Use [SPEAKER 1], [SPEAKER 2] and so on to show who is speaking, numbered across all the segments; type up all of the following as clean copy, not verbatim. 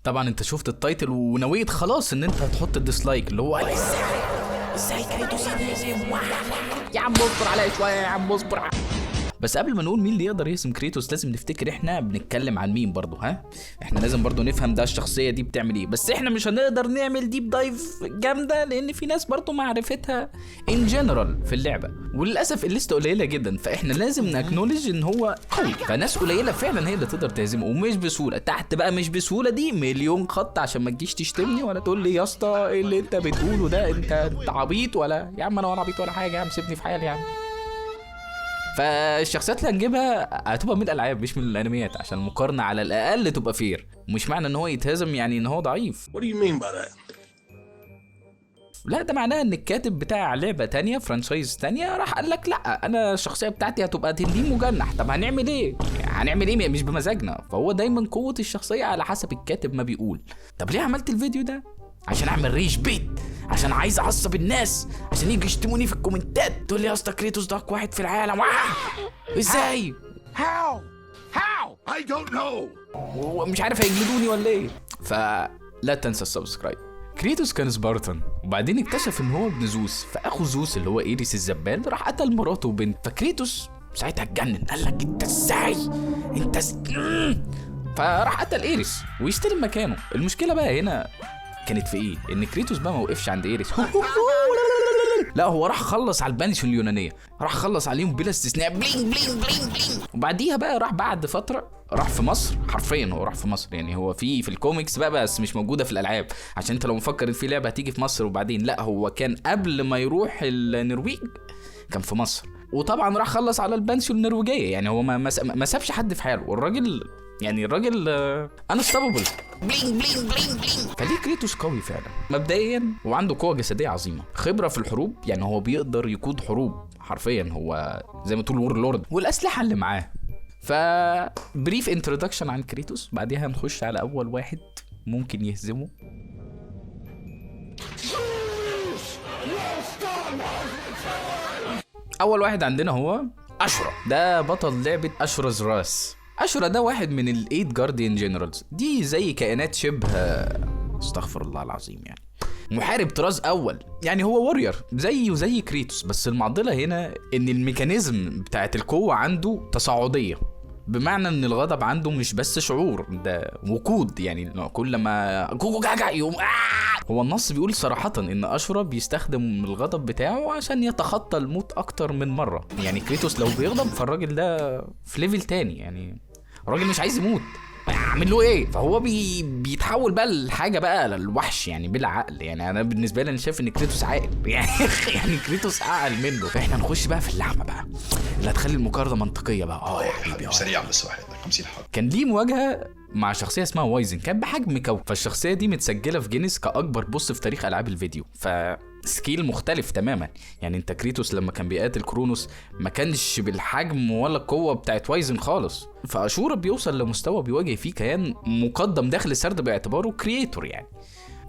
[SPEAKER 1] طبعا انت شفت التايتل ونويت خلاص ان انت هتحط الديسلايك اللي هو ازاي كريتوس يهزم. يا عم اصبر عليا شويه يا عم اصبر. بس قبل ما نقول مين اللي يقدر يهزم كريتوس لازم نفتكر احنا بنتكلم عن مين برضو. احنا لازم برضو نفهم ده الشخصيه دي بتعمل ايه. بس احنا مش هنقدر نعمل ديب دايف جامده لان في ناس برضو معرفتها ان جنرال في اللعبه، وللاسف الليسته قليله جدا، فاحنا لازم ناكنولج ان هو قوي. فناس قليله فعلا هي اللي تقدر تهزمه ومش بسهوله. تحت بقى مش بسهوله دي مليون خط عشان ما تجيش تشتمني ولا تقول لي يا اسطى ايه اللي انت بتقوله ده، انت عبيط. ولا يا عم انا ولا عبيط ولا حاجه يا عم، سيبني في حالي يا عم. فالشخصيات اللي هنجيبها هتبقى من الالعاب مش من الانميات عشان المقارنه على الاقل تبقى فير. مش معنى ان هو يتهزم يعني ان هو ضعيف.
[SPEAKER 2] What do you mean by that?
[SPEAKER 1] لا ده معناه ان الكاتب بتاع لعبه تانية فرانشايز تانية راح قال لك لا انا الشخصيه بتاعتي هتبقى تنين مجنح. طب هنعمل ايه؟ هنعمل ايه مش بمزاجنا. فهو دايما قوه الشخصيه على حسب الكاتب ما بيقول. طب ليه عملت الفيديو ده؟ عشان اعمل ريش بيت، عشان عايز اعصب الناس، عشان يجي يشتموني في الكومنتات تقول لي يا اسطى كريتوس ده اقوى واحد في العالم. ازاي؟
[SPEAKER 2] How? I don't know.
[SPEAKER 1] ومش عارف هيجلدوني ولا ايه. فلا تنسى السبسكرايب. كريتوس كان سبارتن وبعدين اكتشف ان هو ابن زوس، فاخو زوس اللي هو ايريس الزبال راح قتل مراته وبنت. فكريتوس ساعتها اتجنن قال لك انت ازاي فراح قتل ايريس ويستلم مكانه. المشكله بقى هنا كانت في ايه؟ ان كريتوس بقى ما وقفش عند ايريس لا هو راح خلص على البانش اليونانيه، راح خلص عليهم بلا استثناء بلينج بلينج بلينج بلينج. وبعديها بقى راح بعد فتره راح في مصر، حرفيا هو راح في مصر. يعني هو في الكوميكس بقى بس مش موجوده في الالعاب، عشان انت لو مفكر ان في لعبه هتيجي في مصر وبعدين لا، هو كان قبل ما يروح النرويج كان في مصر. وطبعا راح خلص على البانسيو النرويجيه، يعني هو ما سابش حد في حاله. والراجل يعني الراجل انستابل بلينج بلينج بلينج بلينج. فليه كريتوس قوي فعلا مبدئيا وعنده قوه جسديه عظيمه، خبره في الحروب، يعني هو بيقدر يقود حروب حرفيا، هو زي ما تقول وور لورد، والاسلحه اللي معاه. فبريف انترودكشن عن كريتوس، بعديها نخش على اول واحد ممكن يهزمه. اول واحد عندنا هو اشورا، ده بطل لعبه اشورا's راس. اشورا ده واحد من الايت جارديان جنرالز، دي زي كائنات شبه استغفر الله العظيم يعني محارب طراز اول، يعني هو وورير زيه وزي كريتوس. بس المعضله هنا ان الميكانيزم بتاعت القوه عنده تصاعديه، بمعنى ان الغضب عنده مش بس شعور، ده وقود. يعني كل ما يقوم هو النص بيقول صراحة ان اشورا بيستخدم الغضب بتاعه عشان يتخطى الموت اكتر من مرة. يعني كريتوس لو بيغضب فالراجل ده في ليفل تاني، يعني الراجل مش عايز يموت، اعمل له ايه؟ فهو بيتحول بقى لحاجه بقى للوحش يعني بلا عقل. يعني انا بالنسبه لي انا شايف ان كريتوس عاقل يعني كريتوس اعقل منه. فاحنا نخش بقى في اللعبه بقى اللي هتخلي المقارنه منطقيه بقى. يا حبيبي
[SPEAKER 3] سريع بس واحد 50 حلقه.
[SPEAKER 1] كان ليه مواجهه مع شخصيه اسمها وايزن، كان بحجم كوكب. فالشخصيه دي متسجله في جينيس كاكبر بوس في تاريخ العاب الفيديو، سكيل مختلف تماما. يعني انت كريتوس لما كان بيقاتل كرونوس ما كانش بالحجم ولا القوه بتاعت وايزن خالص. فاشورا بيوصل لمستوى بيواجه فيه كيان مقدم داخل السرد باعتباره كرييتور يعني.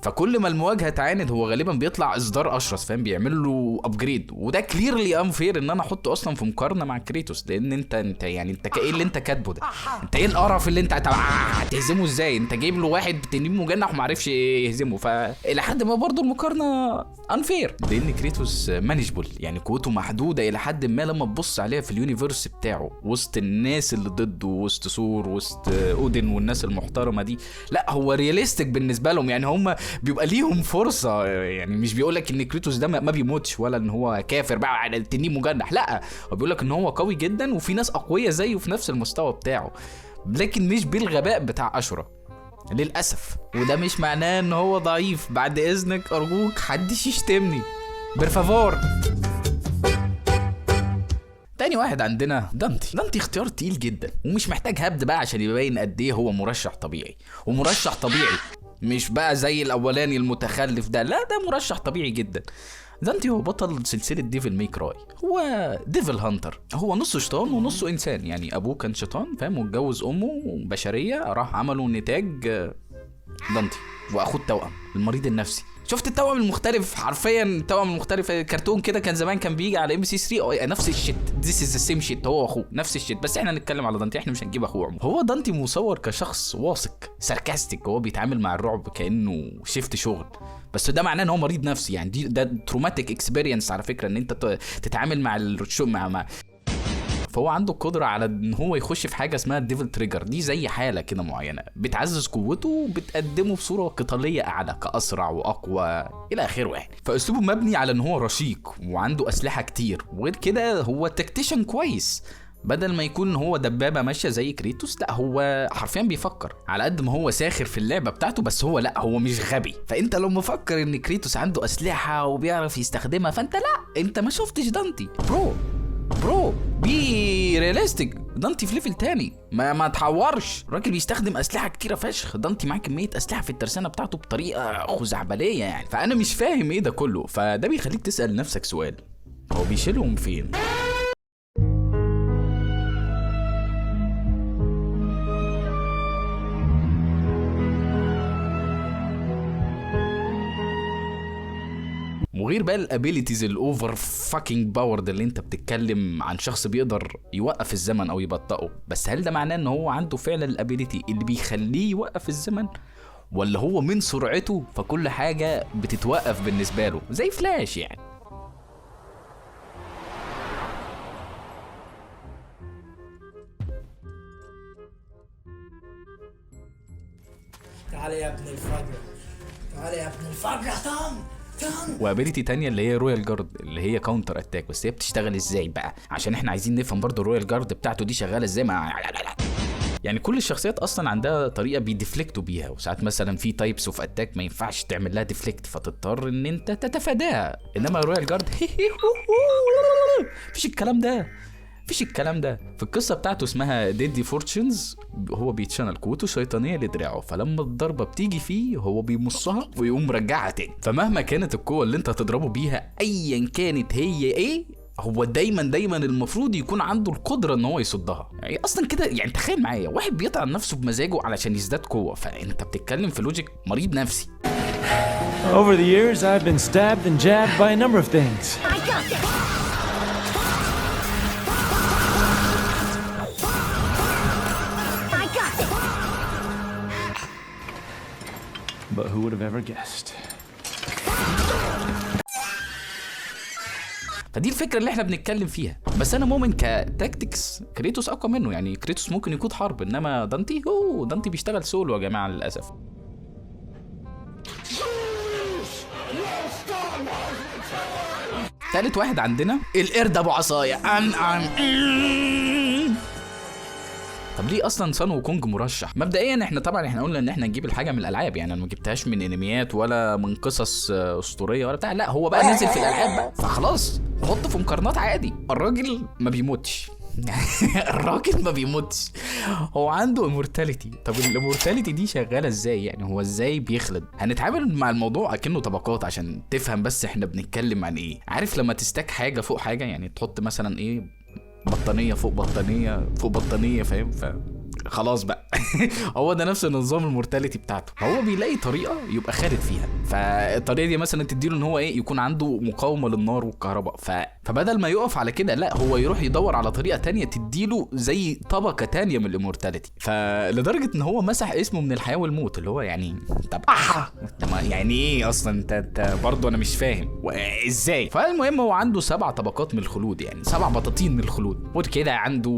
[SPEAKER 1] فكل ما المواجهه تعاند هو غالبا بيطلع اصدار اشرس، فاهم، بيعمل له ابجريد. وده كليرلي انفير ان انا احطه اصلا في مقارنه مع كريتوس، لان انت يعني انت ايه اللي انت كاتبه ده؟ انت ايه القرف اللي انت هتهزمه ازاي؟ انت جايب له واحد تنين مجنح وما عرفش يهزمه. فالى حد ما برضه المقارنه انفير، لان كريتوس مانجبل، يعني قوته محدوده الى حد ما لما تبص عليها في اليونيفرس بتاعه وسط الناس اللي ضده، وسط ثور، وسط اودن والناس المحترمه دي. لا هو رياليستيك بالنسبه لهم، يعني هم بيبقى ليهم فرصه. يعني مش بيقولك ان كريتوس ده ما بيموتش ولا ان هو كافر بقى على التنين مجنح، لا هو بيقولك ان هو قوي جدا وفي ناس اقوياء زيه في نفس المستوى بتاعه، لكن مش بالغباء بتاع اشورا للاسف. وده مش معناه ان هو ضعيف، بعد اذنك ارجوك حدش يشتمني برفافور. تاني واحد عندنا دانتي اختيار تقيل جدا ومش محتاج هبد بقى عشان يبين قد ايه هو مرشح طبيعي. ومرشح طبيعي مش بقى زي الاولاني المتخلف ده، لا ده مرشح طبيعي جدا. دانتي هو بطل سلسله ديفل ماي كراي، هو ديفل هانتر، هو نصه شيطان ونصه انسان. يعني ابوه كان شيطان فاهم، واتجوز امه بشريه، راح عملوا نتاج دانتي واخوه التوأم المريض النفسي. شفت التوأم المختلف؟ حرفيا التوأم المختلف كرتون كده كان زمان كان بيجي على MBC3 نفس الشيت. This is the same shit. هو واخوه نفس الشيت، بس احنا هنتكلم على دانتي، احنا مش هنجيب اخوه. هو دانتي مصور كشخص واثق ساركاستيك، هو بيتعامل مع الرعب كانه شيفت شغل، بس ده معناه ان هو مريض نفسي يعني. ده تروماتيك اكسبيرينس على فكره، ان انت تتعامل مع فهو عنده القدرة على ان هو يخش في حاجة اسمها الديفل تريجر. دي زي حالة كده معينة بتعزز قوته وبتقدمه بصورة قتالية اعلى، كأسرع واقوى الى اخره يعني. فاسلوبه مبني على ان هو رشيق وعنده اسلحة كتير، وغير كده هو تكتيشن كويس. بدل ما يكون هو دبابة ماشية زي كريتوس، لا هو حرفيا بيفكر. على قد ما هو ساخر في اللعبة بتاعته، بس هو لا، هو مش غبي. فانت لو مفكر ان كريتوس عنده اسلحة وبيعرف يستخدمها، فانت لا، انت ما شفتش دانتي. برو بي رياليستيك. دانتي في ليفل تاني، ما تحورش. الراجل بيستخدم اسلحه كتيره فشخ. دانتي معاه كميه اسلحه في الترسانه بتاعته بطريقه خزعبليه يعني. فانا مش فاهم ايه ده كله. فده بيخليك تسال نفسك سؤال، هو بيشيلهم فين؟ وغير بقى الابيليتيز الاوفر فاكينج باورد اللي انت بتتكلم عن شخص بيقدر يوقف الزمن او يبطئه، بس هل ده معناه ان هو عنده فعلا الابيليتي اللي بيخليه يوقف الزمن، ولا هو من سرعته فكل حاجه بتتوقف بالنسبه له زي فلاش يعني؟
[SPEAKER 3] تعال يا ابن الفجر، تعال يا ابن الفجر يا طن.
[SPEAKER 1] وابيليتي تانية اللي هي رويال جارد، اللي هي كاونتر اتاك. بس هي بتشتغل ازاي بقى؟ عشان احنا عايزين نفهم برضو الرويال جارد بتاعته دي شغاله ازاي. يعني كل الشخصيات اصلا عندها طريقه بيديفليكتوا بيها، وساعات مثلا في تايبس اوف اتاك ما ينفعش تعمل لها ديفليكت، فتضطر ان انت تتفاداها. انما الرويال جارد مفيش الكلام ده. في القصه بتاعته اسمها ديدي فورتشنز، هو بيتشانل قوته شيطانيه لدراعه، فلما الضربه بتيجي فيه هو بيمصها ويقوم مرجعها تاني. فمهما كانت القوه اللي انت هتضربه بيها ايا كانت هي ايه، هو دايما المفروض يكون عنده القدره ان هو يصدها. يعني اصلا كده يعني تخيل معايا واحد بيطعن نفسه بمزاجه علشان يزداد قوه، فانت بتتكلم في لوجيك مريض نفسي.
[SPEAKER 4] Over the years I've been stabbed and jabbed by a number of things.
[SPEAKER 5] I got this.
[SPEAKER 4] But who would have ever guessed?
[SPEAKER 1] فدي الفكره اللي احنا بنتكلم فيها. بس انا مؤمن كتاكتكس كريتوس اقوى منه. يعني كريتوس ممكن يقود حرب، انما دانتي بيشتغل سولو يا جماعه للاسف. ثالث واحد عندنا القرد ابو عصايه. طب ليه اصلا سان وكونج مرشح؟ مبدئيا احنا قلنا ان احنا نجيب الحاجه من الالعاب، يعني انا ما جبتهاش من انميات ولا من قصص اسطوريه ولا بتاع، لا هو بقى نزل في الالعاب بقى، فخلاص حطه في مقارنات عادي. الراجل ما بيموتش هو عنده امورتاليتي. طب الامورتاليتي دي شغاله ازاي؟ يعني هو ازاي بيخلد؟ هنتعامل مع الموضوع اكنه طبقات عشان تفهم بس احنا بنتكلم عن ايه. عارف لما تستاك حاجه فوق حاجه، يعني تحط مثلا ايه، بطانيه فوق بطانيه فوق بطانيه، فاهم؟ خلاص بقى هو ده نفس النظام المورتاليتي بتاعته. هو بيلاقي طريقه يبقى خالد فيها، فالطريقه دي مثلا تديله ان هو ايه، يكون عنده مقاومه للنار والكهرباء. فبدل ما يقف على كده، لا هو يروح يدور على طريقه تانية تديله زي طبقه تانية من الامورتاليتي. فلدرجه ان هو مسح اسمه من الحياه والموت، اللي هو يعني طب يعني ايه اصلا؟ انت برضه انا مش فاهم ازاي. فالمهم هو عنده 7 طبقات من الخلود، يعني 7 بطاطين من الخلود. وكده عنده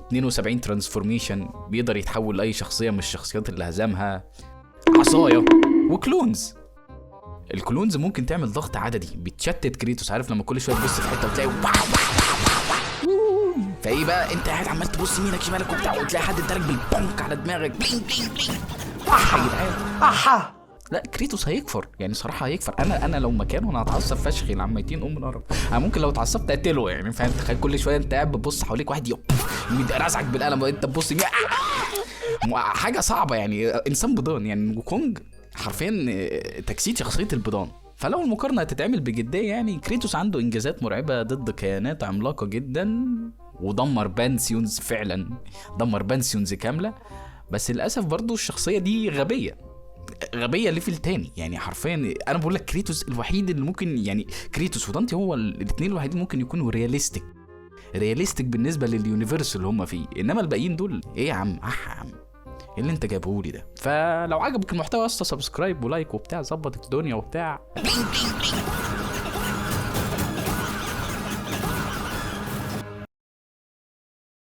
[SPEAKER 1] 72 ترانسفورميشن، بيقدر يتحول لاي شخصيه من الشخصيات اللي هزمها. عصايه وكلونز. الكلونز ممكن تعمل ضغط عددي بتشتت كريتوس. عارف لما كل شويه تبص في حته وتلاقي فايه بقى، انت قاعد عمال تبص يمينك شمالك وبتاع، وتلاقي حد ادالك بالبونك على دماغك بلين بلين بلين. لا كريتوس هيكفر، يعني صراحه هيكفر. انا لو مكانه انا هتعصب فشخ العميتين من القرف. انا ممكن لو اتعصبت اقتله يعني، فاهم؟ تخيل كل شويه انت قاعد بتبص حواليك واحد رازعك بالقلم وانت تبص حاجه صعبه يعني. انسان بيضان يعني. وكونج حرفيا تجسيد شخصيه البيضان. فلو المقارنه هتتعمل بجديه، يعني كريتوس عنده انجازات مرعبه ضد كيانات عملاقه جدا، ودمر بانسيونز، فعلا دمر بانسيونز كامله. بس للاسف برضو الشخصيه دي غبيه، غبيه ليفل تاني يعني حرفيا. انا بقول لك كريتوس الوحيد اللي ممكن يعني كريتوس ودانتي هو الاثنين الوحيدين ممكن يكونوا رياليستيك بالنسبه لليونيفرس اللي هم فيه، انما الباقيين دول ايه يا عم يا عم ايه اللي انت جايبهولي ده. فلو عجبك المحتوى سبسكرايب ولايك وبتاع، ظبط الدنيا وبتاع.